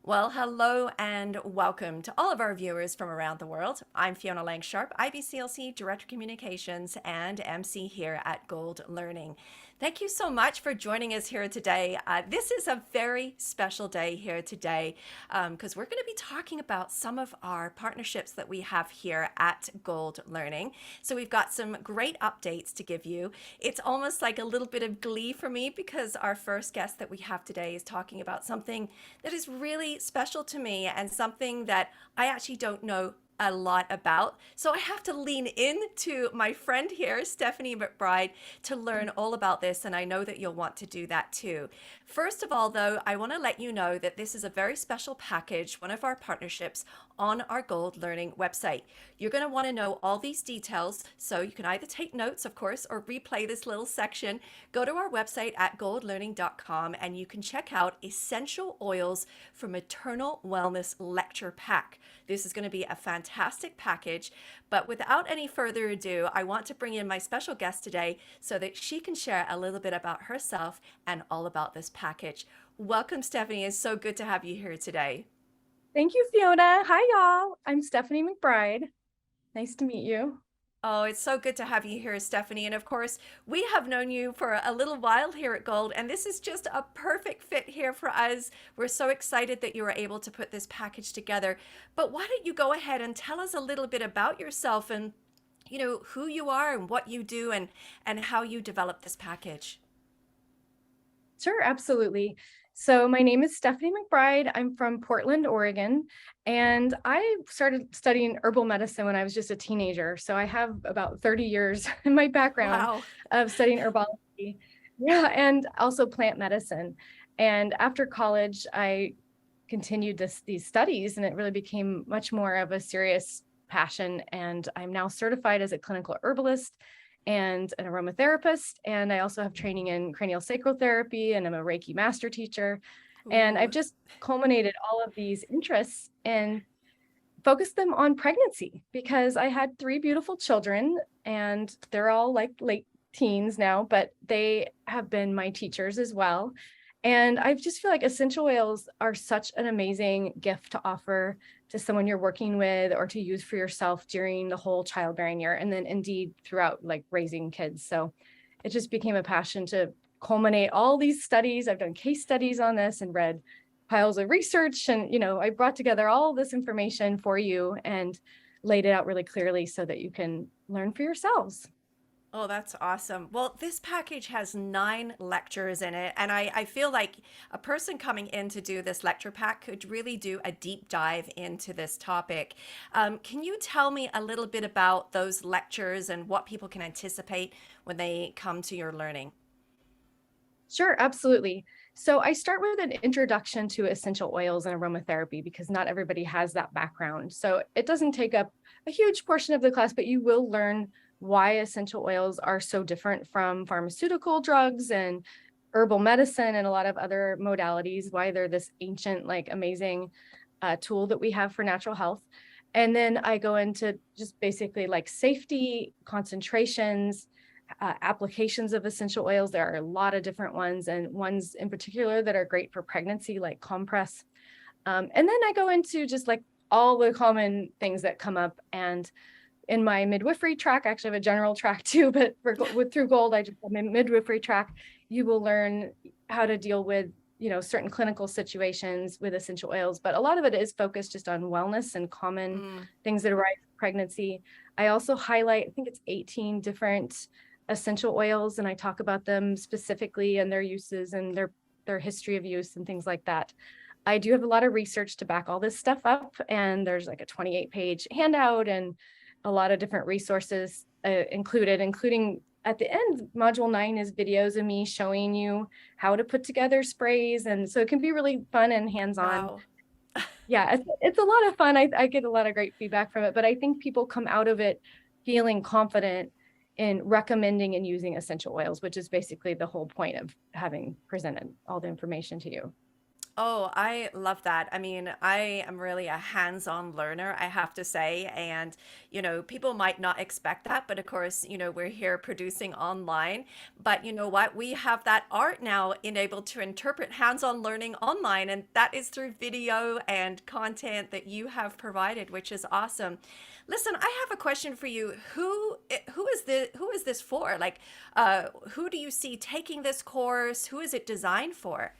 Well, hello and welcome to all of our viewers from around the world. I'm Fiona Lang Sharp, IBCLC Director of Communications and MC here at Gold Learning. Thank you so much for joining us here today. This is a very special day here today because we're going to be talking about some of our partnerships that we have here at Gold Learning. So we've got some great updates to give you. It's almost like a little bit of glee for me because our first guest that we have today is talking about something that is really special to me and something that I actually don't know a lot about. So I have to lean into my friend here, Stephanie McBride, to learn all about this. And I know that you'll want to do that too. First of all, though, I want to let you know that this is a very special package, one of our partnerships on our Gold Learning website. You're going to want to know all these details. So you can either take notes, of course, or replay this little section. Go to our website at goldlearning.com and you can check out Essential Oils for Maternal Wellness Lecture Pack. This is going to be a fantastic package, but without any further ado, I want to bring in my special guest today so that she can share a little bit about herself and all about this package. Welcome, Stephanie. It's so good to have you here today. Thank you, Fiona. Hi, y'all. I'm Stephanie McBride. Nice to meet you. Oh, it's so good to have you here, Stephanie. And of course, we have known you for a little while here at Gold, and this is just a perfect fit here for us. We're so excited that you were able to put this package together. But why don't you go ahead and tell us a little bit about yourself and, who you are and what you do and how you developed this package. Sure, absolutely. So my name is Stephanie McBride. I'm from Portland, Oregon, and I started studying herbal medicine when I was just a teenager. So I have about 30 years in my background Wow. of studying herbology, yeah, and also plant medicine. And after college, I continued these studies, and it really became much more of a serious passion. And I'm now certified as a clinical herbalist and an aromatherapist. And I also have training in cranial sacral therapy, and I'm a Reiki master teacher. And I've Ooh. just culminated all of these interests and focused them on pregnancy because I had three beautiful children, and they're all like late teens now, but they have been my teachers as well. And I just feel like essential oils are such an amazing gift to offer to someone you're working with or to use for yourself during the whole childbearing year. And then indeed throughout like raising kids. So it just became a passion to culminate all these studies. I've done case studies on this and read piles of research. And, I brought together all this information for you and laid it out really clearly so that you can learn for yourselves. Oh, that's awesome. Well, this package has 9 lectures in it, and I feel like a person coming in to do this lecture pack could really do a deep dive into this topic. Can you tell me a little bit about those lectures and what people can anticipate when they come to your learning? Sure, absolutely. So I start with an introduction to essential oils and aromatherapy because not everybody has that background. So it doesn't take up a huge portion of the class, but you will learn why essential oils are so different from pharmaceutical drugs and herbal medicine and a lot of other modalities, why they're this ancient, like amazing tool that we have for natural health. And then I go into just basically like safety, concentrations, applications of essential oils. There are a lot of different ones, and ones in particular that are great for pregnancy, like compress. And then I go into just like all the common things that come up. And in my midwifery track, actually I have a general track too, but through Gold, I just have my midwifery track. You will learn how to deal with certain clinical situations with essential oils, but a lot of it is focused just on wellness and common Mm. things that arise in pregnancy. I also highlight, I think it's 18 different essential oils, and I talk about them specifically and their uses and their history of use and things like that. I do have a lot of research to back all this stuff up, and there's like a 28-page handout and a lot of different resources included, including at the end, module 9 is videos of me showing you how to put together sprays. And so it can be really fun and hands-on. Wow. Yeah, it's a lot of fun. I get a lot of great feedback from it, but I think people come out of it feeling confident in recommending and using essential oils, which is basically the whole point of having presented all the information to you. Oh, I love that. I mean, I am really a hands-on learner, I have to say. And, people might not expect that, but of course, we're here producing online. But you know what? We have that art now enabled to interpret hands-on learning online, and that is through video and content that you have provided, which is awesome. Listen, I have a question for you. Who is this for? Like, who do you see taking this course? Who is it designed for?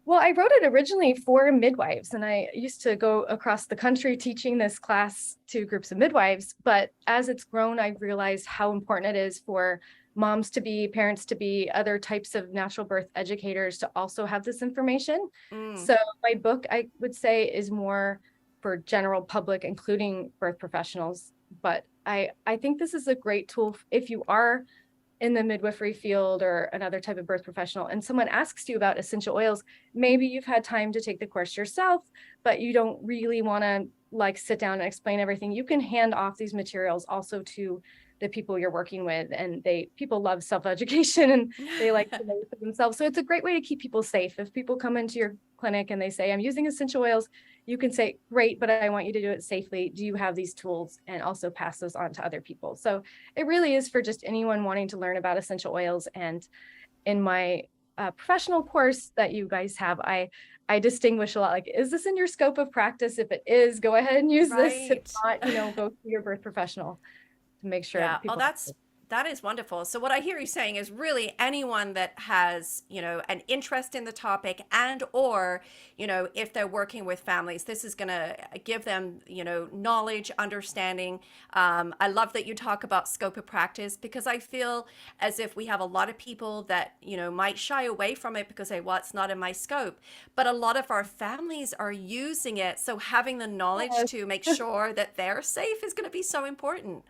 Well, I wrote it originally for midwives, and I used to go across the country teaching this class to groups of midwives. But as it's grown, I realized how important it is for moms to be, parents to be, other types of natural birth educators to also have this information. Mm. So my book, I would say, is more for general public, including birth professionals. But I think this is a great tool if you are in the midwifery field or another type of birth professional and someone asks you about essential oils. Maybe you've had time to take the course yourself, but you don't really want to like sit down and explain everything. You can hand off these materials also to the people you're working with, and people love self-education and they like to know for themselves. So it's a great way to keep people safe. If people come into your clinic and they say, I'm using essential oils, you can say, great, but I want you to do it safely. Do you have these tools? And also pass those on to other people. So it really is for just anyone wanting to learn about essential oils. And in my professional course that you guys have, I distinguish a lot. Like, is this in your scope of practice? If it is, go ahead and use this. If Right. not, go to your birth professional to make sure Yeah. that Oh, people. that is wonderful. So what I hear you saying is really anyone that has, an interest in the topic and or, if they're working with families, this is going to give them, knowledge, understanding. I love that you talk about scope of practice because I feel as if we have a lot of people that, might shy away from it because they, well, it's not in my scope. But a lot of our families are using it. So having the knowledge Yes. to make sure that they're safe is going to be so important.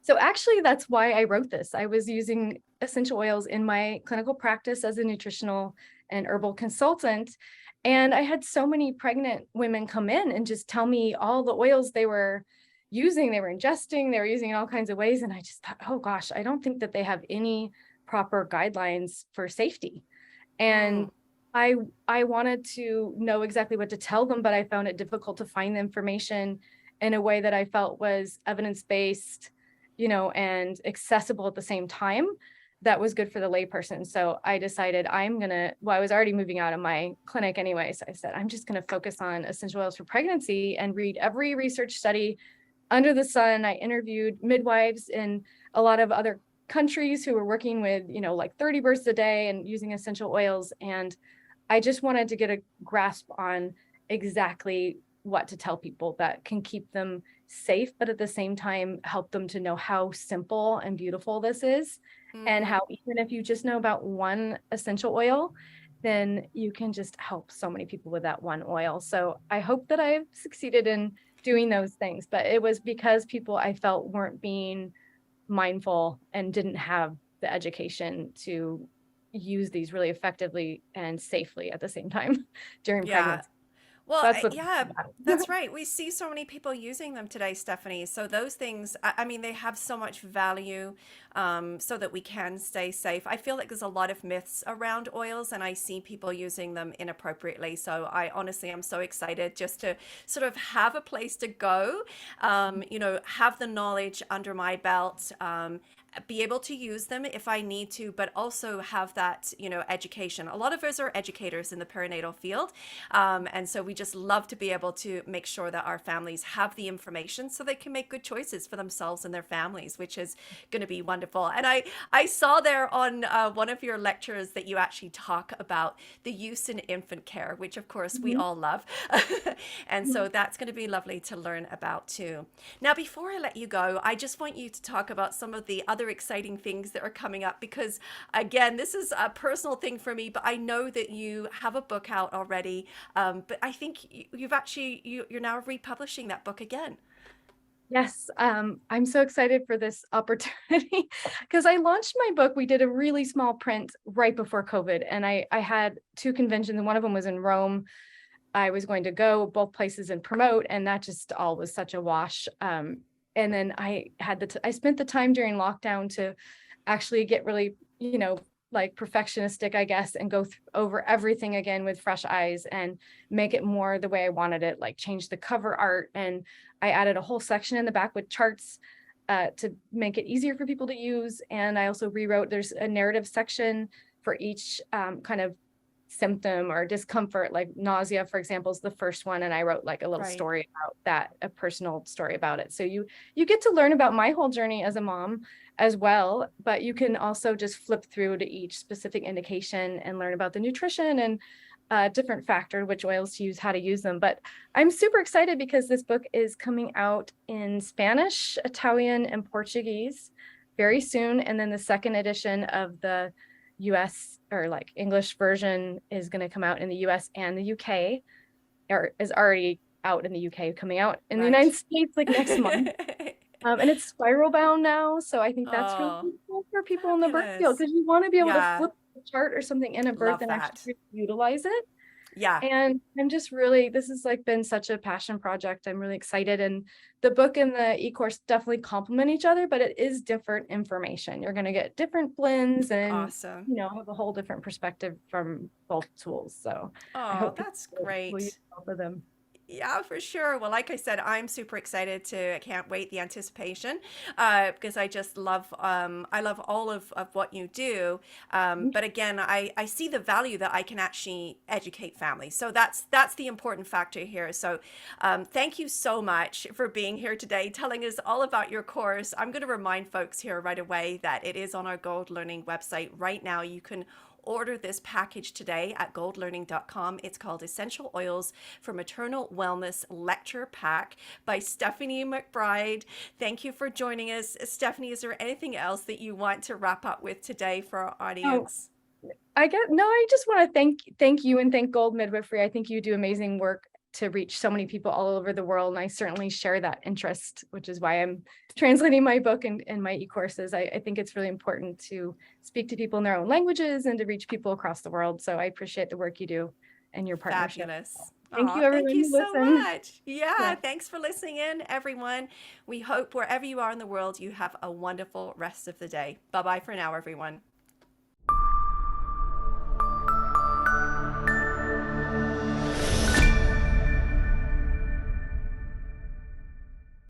So actually, that's why I wrote this. I was using essential oils in my clinical practice as a nutritional and herbal consultant. And I had so many pregnant women come in and just tell me all the oils they were using, they were ingesting, they were using in all kinds of ways. And I just thought, oh gosh, I don't think that they have any proper guidelines for safety. Mm. And I I wanted to know exactly what to tell them, but I found it difficult to find the information in a way that I felt was evidence-based, and accessible at the same time that was good for the layperson. So I decided I was already moving out of my clinic anyway. So I said, I'm just going to focus on essential oils for pregnancy and read every research study under the sun. I interviewed midwives in a lot of other countries who were working with, like 30 births a day and using essential oils. And I just wanted to get a grasp on exactly what to tell people that can keep them safe, but at the same time, help them to know how simple and beautiful this is. And Mm. how even if you just know about one essential oil, then you can just help so many people with that one oil. So I hope that I've succeeded in doing those things, but it was because people I felt weren't being mindful and didn't have the education to use these really effectively and safely at the same time during Yeah. pregnancy. Well, That's what. yeah, that's right. We see so many people using them today, Stephanie. So those things, I mean, they have so much value, so that we can stay safe. I feel like there's a lot of myths around oils, and I see people using them inappropriately. So I honestly am so excited just to sort of have a place to go, have the knowledge under my belt, be able to use them if I need to, but also have that, education. A lot of us are educators in the perinatal field. And so we just love to be able to make sure that our families have the information so they can make good choices for themselves and their families, which is going to be wonderful. And I saw there on one of your lectures that you actually talk about the use in infant care, which of course we Mhm. all love. And so that's going to be lovely to learn about too. Now, before I let you go, I just want you to talk about some of the other exciting things that are coming up because, again, this is a personal thing for me, but I know that you have a book out already. But I think you're now republishing that book again. Yes, I'm so excited for this opportunity because I launched my book. We did a really small print right before COVID, and I had two conventions, and one of them was in Rome. I was going to go both places and promote, and that just all was such a wash. And then I spent the time during lockdown to actually get really, like perfectionistic, I guess, and go over everything again with fresh eyes and make it more the way I wanted it, like change the cover art. And I added a whole section in the back with charts to make it easier for people to use. And I also rewrote, there's a narrative section for each kind of symptom or discomfort, like nausea, for example, is the first one. And I wrote like a little Right. story about that, a personal story about it. So you get to learn about my whole journey as a mom as well, but you can also just flip through to each specific indication and learn about the nutrition and different factor, which oils to use, how to use them. But I'm super excited because this book is coming out in Spanish, Italian, and Portuguese very soon. And then the second edition of the US or like English version is going to come out in the US and the UK, or is already out in the UK, coming out in the Right. United States like next month. And it's spiral bound now. So I think that's really Oh, cool for people in the birth field, fabulous. because you want to be able to Yeah, flip the chart or something in a birth love and that. actually utilize it. Yeah. And I'm just really, this has like been such a passion project. I'm really excited. And the book and the e-course definitely complement each other, but it is different information. You're going to get different blends and, Awesome. have a whole different perspective from both tools. So I Oh, hope people that's will use great. both of them. Yeah, for sure. Well, like I said, I'm super excited I can't wait the anticipation, because I love all of what you do. But again, I see the value that I can actually educate families. So that's the important factor here. So thank you so much for being here today, telling us all about your course. I'm going to remind folks here right away that it is on our Gold Learning website right now. You can order this package today at goldlearning.com. It's called Essential Oils for Maternal Wellness Lecture Pack by Stephanie McBride. Thank you for joining us. Stephanie, is there anything else that you want to wrap up with today for our Oh, audience? I just want to thank you and thank Gold Midwifery. I think you do amazing work to reach so many people all over the world. And I certainly share that interest, which is why I'm translating my book and my e-courses. I think it's really important to speak to people in their own languages and to reach people across the world. So I appreciate the work you do and your partnership. Fabulous. Thank Oh, you, thank everyone you who so listened. much. Yeah, Yeah. thanks for listening in, everyone. We hope wherever you are in the world, you have a wonderful rest of the day. Bye bye for now, everyone.